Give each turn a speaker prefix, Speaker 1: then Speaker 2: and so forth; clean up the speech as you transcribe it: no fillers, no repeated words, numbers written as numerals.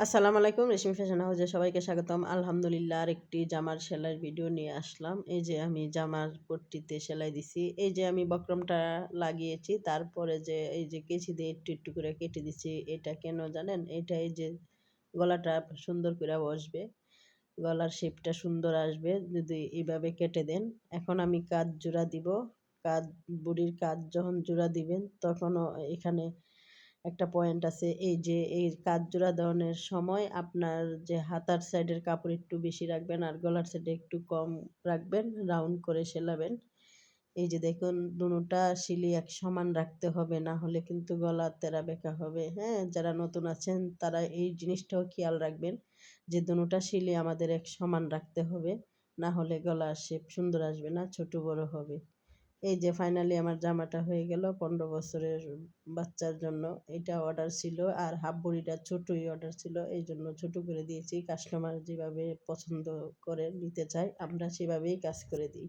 Speaker 1: আসসালামু আলাইকুম। রেশমি ফ্যাশন হাউসে সবাইকে স্বাগতম। আলহামদুলিল্লাহ আরেকটি জামার সেলাইয়ের ভিডিও নিয়ে আসলাম। এই যে আমি জামার পট্টিতে সেলাই দিছি। এই যে আমি বক্রমটা লাগিয়েছি। তারপরে যে এই যে কেচি দিয়ে একটু, একটু করে কেটে দিচ্ছি। এটা কেন জানেন? এটা এই যে গলাটা সুন্দর করে বসবে। গলার শেপটা সুন্দর আসবে যদি এভাবে কেটে দেন। এখন আমি কাজ জোড়া দিব। কাজ বুড়ির কাজ যখন জোড়া দিবেন তখনও এখানে একটা পয়েন্ট আছে। এই যে এই কাজ জোড়া দেওয়ানোর সময় আপনার যে হাতার সাইডের কাপড় একটু বেশি রাখবেন আর গলার সাইডে একটু কম রাখবেন, রাউন্ড করে সেলাবেন। এই যে দেখুন দোনোটা সিলি এক সমান রাখতে হবে, না হলে কিন্তু গলা তেরা বেঁকা হবে, হ্যাঁ? যারা নতুন আছেন তারা এই জিনিসটাও খেয়াল রাখবেন যে দোনোটা সিলি আমাদের এক সমান রাখতে হবে। না হলে গলার শেপ সুন্দর আসবে না, ছোট বড় হবে। এই যে ফাইনালি আমার জামাটা হয়ে গেল ১৫ বছরের বাচ্চার জন্য। এটা অর্ডার ছিল আর হাফ বডিটা ছোটই অর্ডার ছিল। এইজন্য ছোট করে দিয়েছি। কাস্টমার যেভাবে পছন্দ করে নিতে চায় আমরা সেভাবেই কাজ করে দিই।